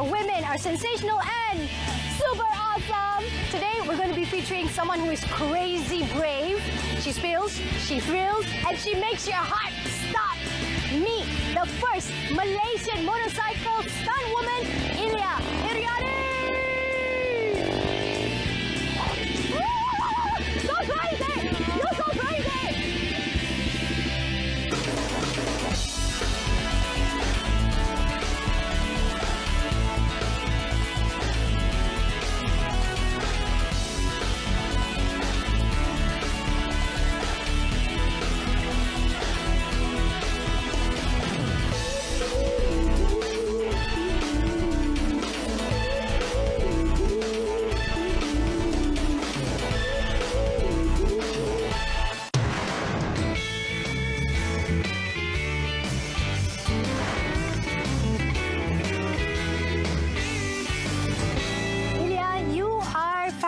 where women are sensational and super awesome. Today, we're going to be featuring someone who is crazy brave. She spills, she thrills, and she makes your heart stop. Meet the first Malaysian motorcycle stunt woman, Ilya Iriani. So crazy! You're so crazy!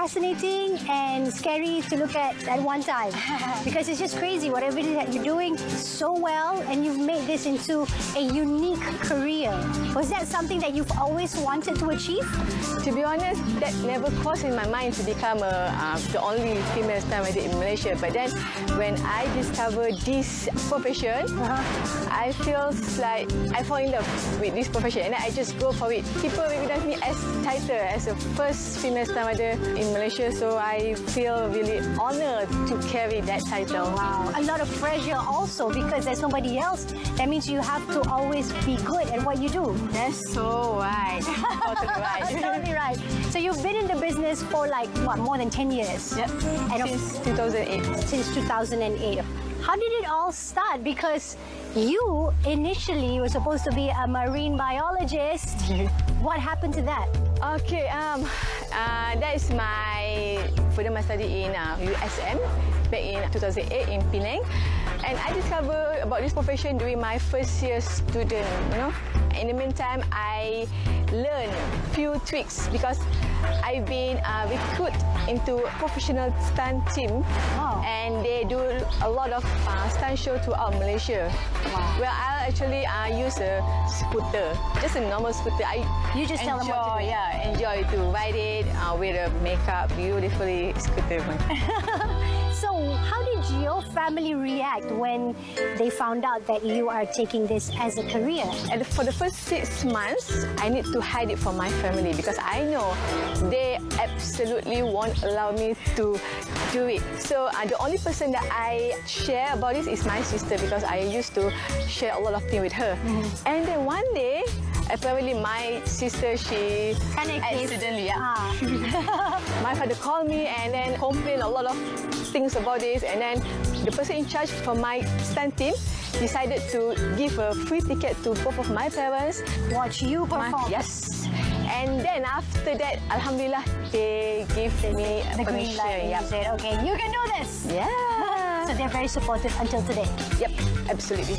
Fascinating and scary to look at one time because it's just crazy whatever it is that you're doing so well, and you've made this into a unique career. Was that something that you've always wanted to achieve? To be honest, that never crossed in my mind to become the only female stunt rider in Malaysia. But then when I discovered this profession, I feel like I fall in love with this profession and I just go for it. People recognize me as title as the first female stunt rider in Malaysia, so I feel really honoured to carry that title. Wow. A lot of pressure also because there's nobody else. That means you have to always be good at what you do. That's so right. Totally right. Totally right. So you've been in the business for like, what, more than 10 years? Yep. And since 2008. Since 2008. How did it all start? Because you initially were supposed to be a marine biologist. What happened to that? Okay, that is my study in USM back in 2008 in Penang, and I discovered about this profession during my first year student. In the meantime, I learned few tricks because I've been recruited into a professional stunt team, and they do a lot of stunt show throughout Malaysia. Wow. Well, I actually use a scooter, just a normal scooter. You just tell them what to do. Yeah, enjoy to ride it with a makeup, beautifully scooter. So, how did your family react when they found out that you are taking this as a career? And for the first 6 months, I need to hide it from my family because I know they absolutely won't allow me to do it. So the only person that I share about this is my sister because I used to share a lot of things with her. And then one day, apparently my sister, she accidentally, my father called me and then complained a lot of things about this, and then the person in charge for my stunt team decided to give a free ticket to both of my parents. Watch you perform. Yes. And then after that, Alhamdulillah, they give me the permission. Green light. You said, okay, you can do this. Yeah. So they're very supportive until today. Yep, absolutely.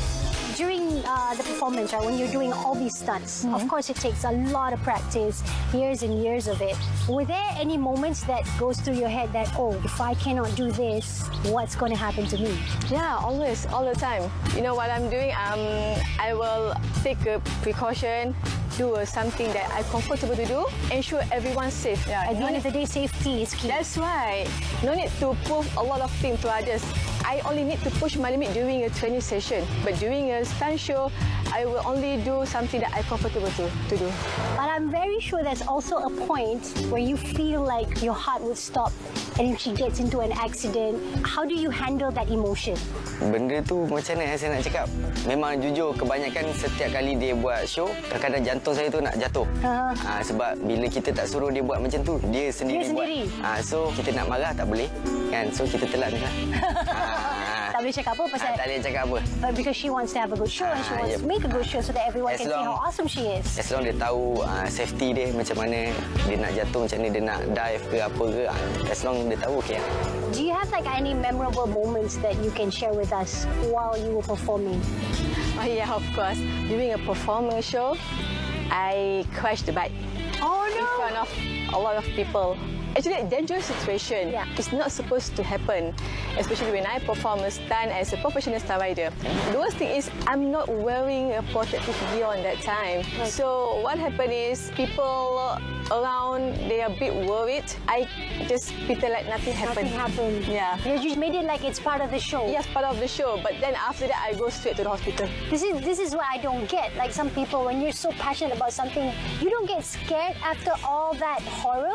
During the performance, right, when you're doing all these stunts, of course it takes a lot of practice, years and years of it. Were there any moments that goes through your head that, oh, if I cannot do this, what's going to happen to me? Yeah, always, all the time. You know what I'm doing? I will take a precaution, do something that I'm comfortable to do, ensure everyone's safe. Yeah, at the end of the day, safety is key. That's right. No need to prove a lot of things to others. I only need to push my limit during a training session. But during a stunt show, I will only do something that I'm comfortable to do. But I'm very sure there's also a point where you feel like your heart would stop and if she gets into an accident. How do you handle that emotion? Benda tu macam mana saya nak cakap? Memang jujur, kebanyakan setiap kali dia buat show, kadang-kadang jantung saya tu nak jatuh. Sebab bila kita tak suruh dia buat macam tu, dia sendiri buat. So kita nak marah tak boleh, kan? So kita telan kan. Tak boleh cakap apa pasal? Tak boleh cakap apa. But because she wants to have a good show and she wants to make a good show so that everyone can see how awesome she is. As long dia tahu safety dia macam mana, dia nak jatuh macam ni, dia nak dive ke apa ke, as long dia tahu, okay. Do you have like any memorable moments that you can share with us while you were performing? Oh yeah, of course. During a performance show, I crashed the bike. Oh no! In front of a lot of people. Actually, a dangerous situation. Yeah. It's not supposed to happen, especially when I perform a stunt as a professional stunt rider. The worst thing is I'm not wearing a protective gear on that time. Right. So what happened is people around, they are a bit worried. I just pretend like nothing happened. Nothing happened. Yeah. You just made it like it's part of the show. Yes, part of the show. But then after that, I go straight to the hospital. This is what I don't get. Like some people, when you're so passionate about something, you don't get scared after all that horror.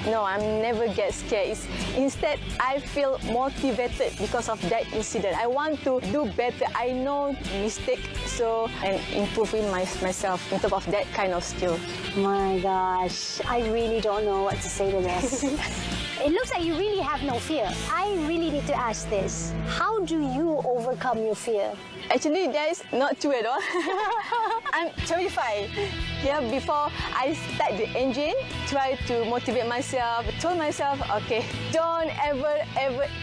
No, I never get scared. Instead, I feel motivated because of that incident. I want to do better. I know mistake, so I'm improving myself in terms of that kind of skill. My gosh, I really don't know what to say to this. It looks like you really have no fear. I really need to ask this. How do you overcome your fear? Actually, that is not true at all. I'm terrified. Yeah, before I start the engine, try to motivate myself, told myself, okay, don't ever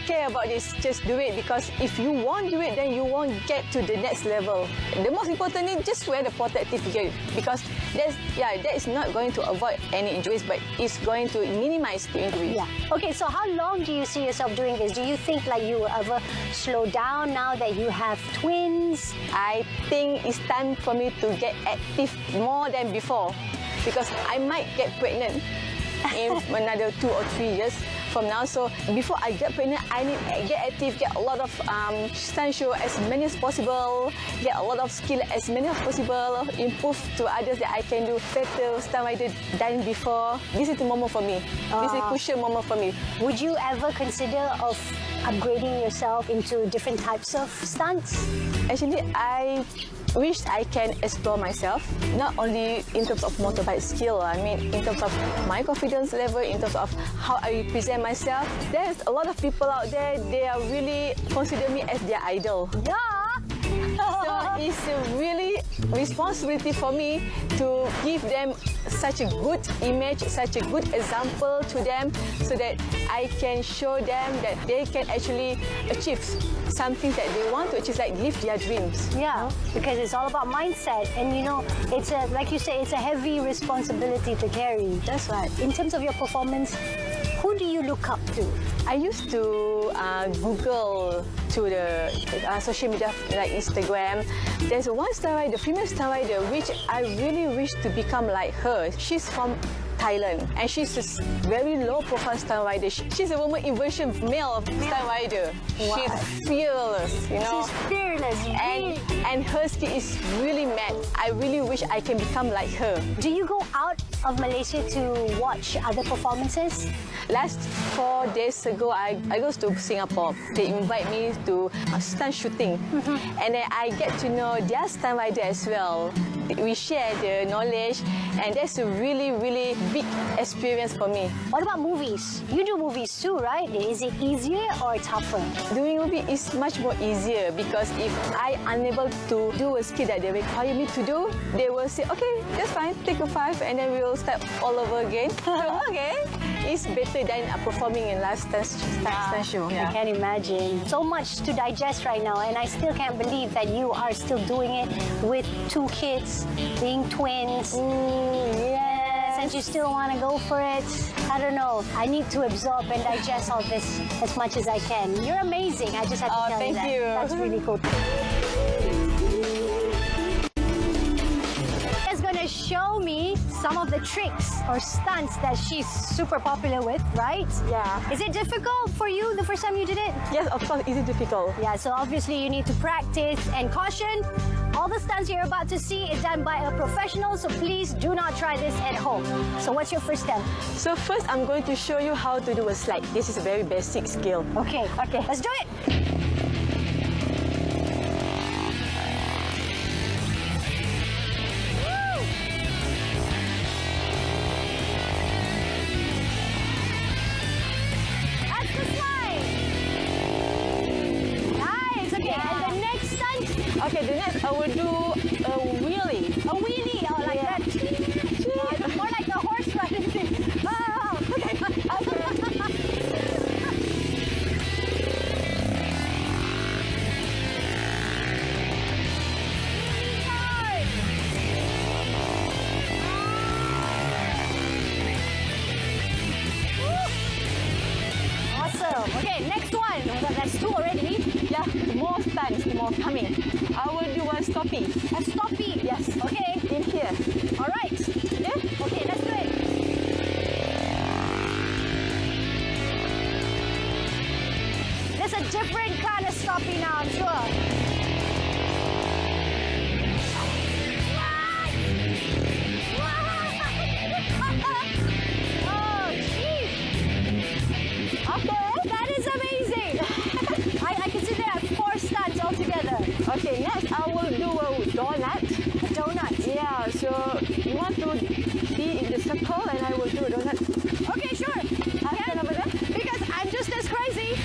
care about this. Just do it, because if you won't do it, then you won't get to the next level. The most important is just wear the protective gear, because that is not going to avoid any injuries, but it's going to minimize the injuries. Yeah. Okay, so how long do you see yourself doing this? Do you think like you will ever slow down now that you have twins? I think it's time for me to get active more than before, because I might get pregnant in another 2 or 3 years from now. So before I get pregnant, I need to get active, get a lot of stunt show as many as possible, get a lot of skill as many as possible, improve to others that I can do better stunt rider than before. This is the moment for me. This is a crucial moment for me. Would you ever consider of upgrading yourself into different types of stunts? Actually, I wish I can explore myself, not only in terms of motorbike skill, I mean in terms of my confidence level, in terms of how I present myself. There's a lot of people out there, they are really consider me as their idol. Yeah. So it's a really responsibility for me to give them such a good image, such a good example to them, so that I can show them that they can actually achieve something that they want to achieve, like live their dreams. Yeah, because it's all about mindset, and you know, it's a, like you say, it's a heavy responsibility to carry. That's right. In terms of your performance, who do you look up to? I used to Google to the social media like Instagram. There's one stunt rider, female stunt rider, which I really wish to become like her. She's from Thailand, and she's a very low-profile stunt rider. She's a woman inversion male stunt rider. Wow. She's fearless, you know. She's fearless. And her skill is really mad. I really wish I can become like her. Do you go out of Malaysia to watch other performances? Last 4 days ago, I go to Singapore. They invite me to stunt shooting, and then I get to know their stunt rider as well. We share the knowledge, and that's a really, really big experience for me. What about movies? You do movies too, right? Is it easier or tougher? Doing movie is much more easier, because if I unable to do a skill that they require me to do, they will say, okay, that's fine, take a 5, and then we will start all over again. So, okay, it's better than performing in last stunt show. I can imagine. So much to digest right now, and I still can't believe that you are still doing it with 2 kids, being twins. Yes. And you still want to go for it. I don't know. I need to absorb and digest all this as much as I can. You're amazing. I just have to tell you that. Thank you. That's really cool. She's going to show me some of the tricks or stunts that she's super popular with, right? Yeah. Is it difficult for you the first time you did it? Yes, of course, it's difficult. Yeah, so obviously you need to practice, and caution, all the stunts you're about to see is done by a professional, so please do not try this at home. So what's your first step? So first, I'm going to show you how to do a slide. This is a very basic skill. Okay, let's do it. That's the slide. Nice, okay, and the next stunt? Okay, the next I will do a wheelie. A wheelie, oh, like that. More like a horse riding thing. Oh, okay. Okay, next one. That's 2 already. Yeah, more stunts, more coming. I will do a stoppie. A stoppie. Yes. Okay. In here. All right. Yeah. Okay, let's do it. There's a different kind of stoppie now, I'm sure. Oh, jeez. Okay. That is amazing. I consider that 4 stunts altogether. Okay, next I will do a donut. A donut. Yeah, so you want to be in the circle and I will do a donut. Okay, sure. Stand over there. Because I'm just as crazy.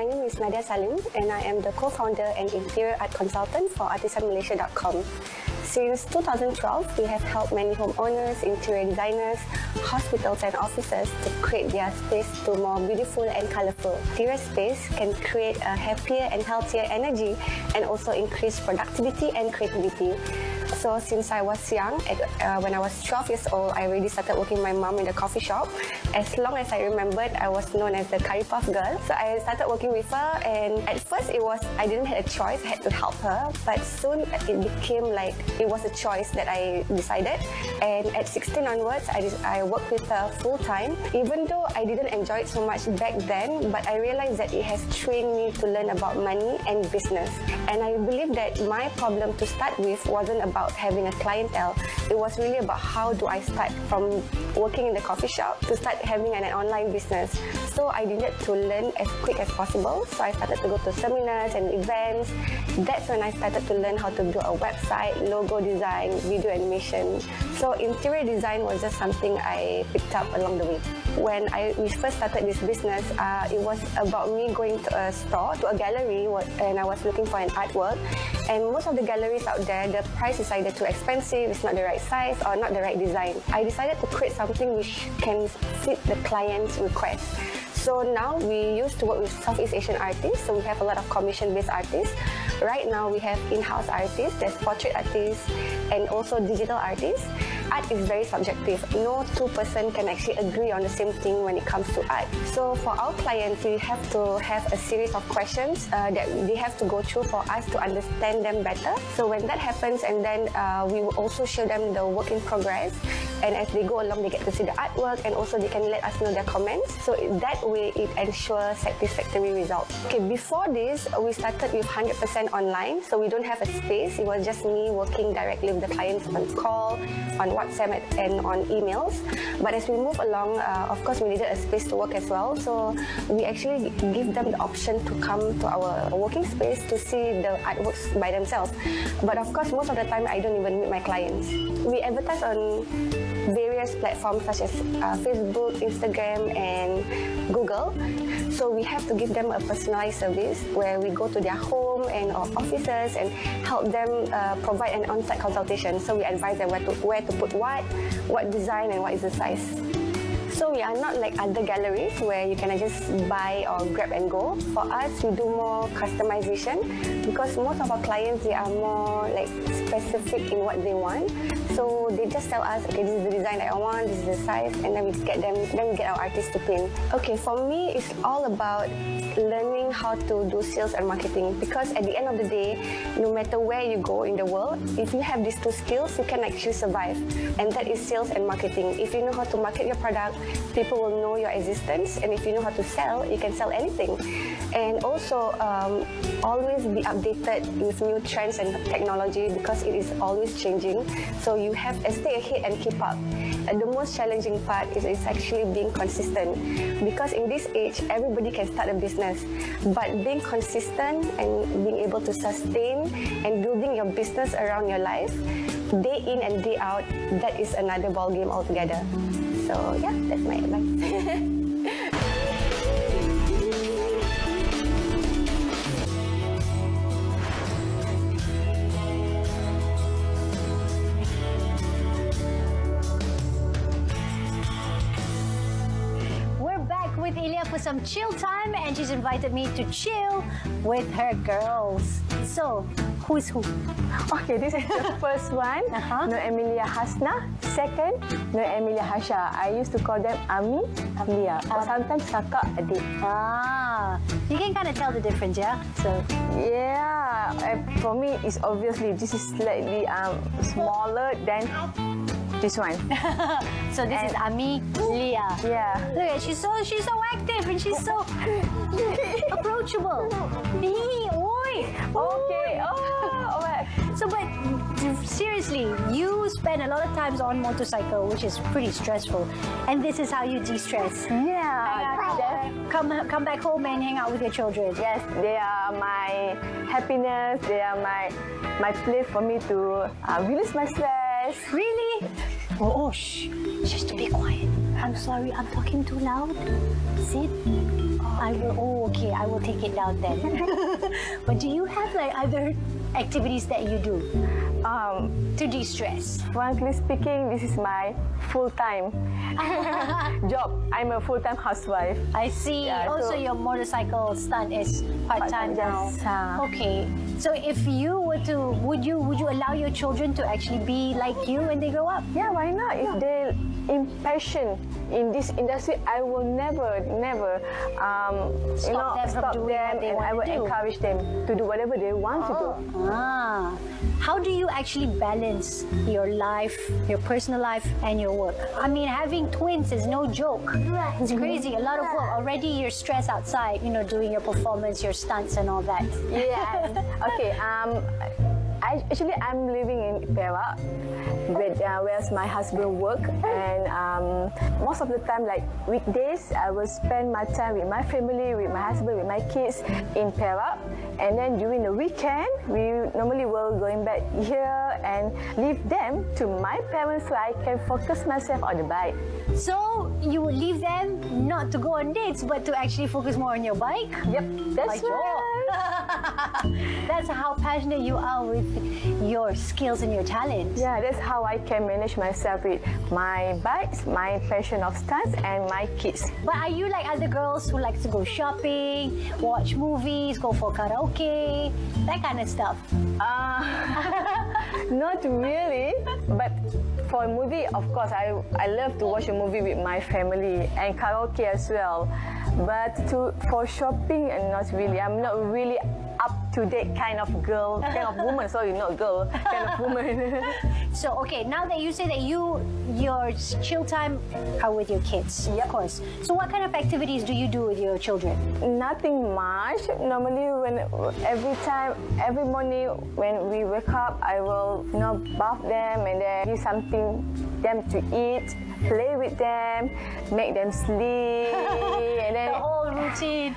my name is Nadia Salim and I am the co-founder and interior art consultant for artisanmalaysia.com. Since 2012, we have helped many homeowners, interior designers, hospitals and offices to create their space to more beautiful and colourful. Interior space can create a happier and healthier energy and also increase productivity and creativity. So since I was young, when I was 12 years old, I already started working with my mom in the coffee shop. As long as I remembered, I was known as the curry puff girl. So I started working with her, and at first I didn't have a choice, I had to help her. But soon it became like it was a choice that I decided. And at 16 onwards, I worked with her full time. Even though I didn't enjoy it so much back then, but I realized that it has trained me to learn about money and business. And I believe that my problem to start with wasn't about having a clientele. It was really about how do I start from working in the coffee shop to start having an online business. So I needed to learn as quick as possible. So I started to go to seminars and events. That's when I started to learn how to do a website, logo design, video animation. So interior design was just something I picked up along the way. When we first started this business, it was about me going to a store, to a gallery, and I was looking for an artwork. And most of the galleries out there, the price is either too expensive, it's not the right size, or not the right design. I decided to create something which can fit the client's request. So now we used to work with Southeast Asian artists, so we have a lot of commission-based artists. Right now we have in-house artists, there's portrait artists, and also digital artists. art is very subjective. No two person can actually agree on the same thing when it comes to art. So for our clients, we have to have a series of questions that they have to go through for us to understand them better. So when that happens, and then we will also show them the work in progress, and as they go along, they get to see the artwork, and also they can let us know their comments. So that way, it ensures satisfactory results. Okay, before this, we started with 100% online, so we don't have a space. It was just me working directly with the clients on call, on WhatsApp, and on emails. But as we move along, of course, we needed a space to work as well. So we actually give them the option to come to our working space to see the artworks by themselves. But of course, most of the time, I don't even meet my clients. We advertise on various platforms such as Facebook, Instagram, and Google. So we have to give them a personalized service where we go to their home and offices and help them provide an on-site consultation. So we advise them where to put what design, and what is the size. So we are not like other galleries where you can just buy or grab and go. For us, we do more customization because most of our clients, they are more like specific in what they want. So they just tell us, okay, this is the design that I want, this is the size, and then we get our artists to paint. Okay, for me, it's all about learning how to do sales and marketing, because at the end of the day, no matter where you go in the world, if you have these two skills, you can actually survive, and that is sales and marketing. If you know how to market your product, people will know your existence, and if you know how to sell, you can sell anything. And also, always be updated with new trends and technology, because it is always changing. So you have to stay ahead and keep up. The most challenging part is actually being consistent, because in this age, everybody can start a business, but being consistent and being able to sustain and building your business around your life, day in and day out, that is another ball game altogether. So yeah, that's my advice. With Ilya for some chill time, and she's invited me to chill with her girls. So, who's who? Okay, this is the first one, Nur Emilia Hasna. Second, Nur Emilia Hasha. I used to call them Ami, Lia, or sometimes Kakak, Adik. You can kind of tell the difference, yeah? So, yeah, for me, it's obviously this is slightly smaller than this one. So this is Ami, Lia. Yeah. Look at, she's so active and she's so approachable. Me, oi. Okay. Oh, alright. So, but seriously, you spend a lot of times on motorcycle, which is pretty stressful, and this is how you de-stress. Yeah. Come back home and hang out with your children. Yes, they are my happiness. They are my place for me to release my stress. Really? Oh, shh. Just to be quiet. I'm sorry, I'm talking too loud. Sit. I will, okay, I will take it down then. But do you have like other activities that you do to de-stress? Frankly speaking, this is my full-time job. I'm a full-time housewife. I see. Yeah, also, so your motorcycle stunt is part-time now. Yes, okay. So if you were to, would you allow your children to actually be like you when they grow up? Yeah, why not? If they're impatient in this industry, I will never stop them, and I will encourage them to do whatever they want to do. How do you actually balance your life, your personal life, and your work? I mean, having twins is no joke. It's crazy. A lot of work. Already you're stressed outside, doing your performance, your stunts, and all that. Yeah. Okay. I'm living in Perak, where my husband work, and most of the time, like weekdays, I will spend my time with my family, with my husband, with my kids in Perak, and then during the weekend, we normally will going back here and leave them to my parents so I can focus myself on the bike. So you would leave them not to go on dates, but to actually focus more on your bike? Yep, that's right. That's how passionate you are with your skills and your talents. Yeah, that's how I can manage myself with my bikes, my passion of stunts, and my kids. But are you like other girls who like to go shopping, watch movies, go for karaoke, that kind of stuff? Not really, but For a movie, of course, I love to watch a movie with my family and karaoke as well. But for shopping, not really. I'm not really up-to-date kind of girl, kind of woman. Sorry, not girl, kind of woman. So, okay, now that you say that your chill time are with your kids, of course. So what kind of activities do you do with your children? Nothing much. Normally, every morning when we wake up, I will bath them and then give something them to eat, play with them, make them sleep, and then The whole routine.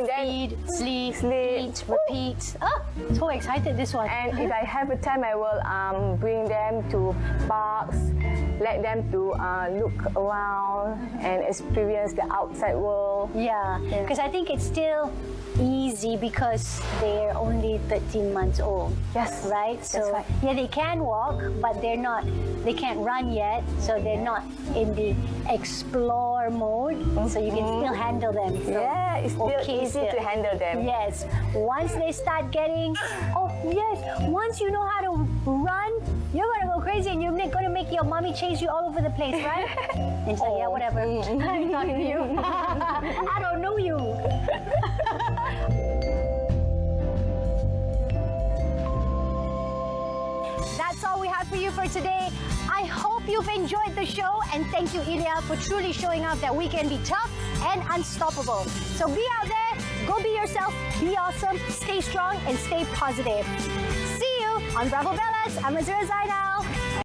Then Feed, sleep, sleep. eat, repeat. Oh, so excited, this one. And if I have a time, I will bring them to parks, let them to look around and experience the outside world. Yeah, because I think it's still easy because they're only 13 months old. Yes, right? So right. yeah, they can walk, but they can't run yet, so they're not in the explore mode. So you can still handle them. So, Yeah, it's still easy to handle them. Yes. Once they start getting, once you know how to run, you're gonna go crazy and you're gonna make your mommy chase you all over the place, right? And she's like, yeah, whatever. I'm talking to you. I don't know you. That's all we have for you for today. I hope you've enjoyed the show, and thank you, Ilya, for truly showing off that we can be tough and unstoppable. So be out there, go be yourself, be awesome, stay strong, and stay positive. See you on Bravo Bellas. I'm Azura Zainal.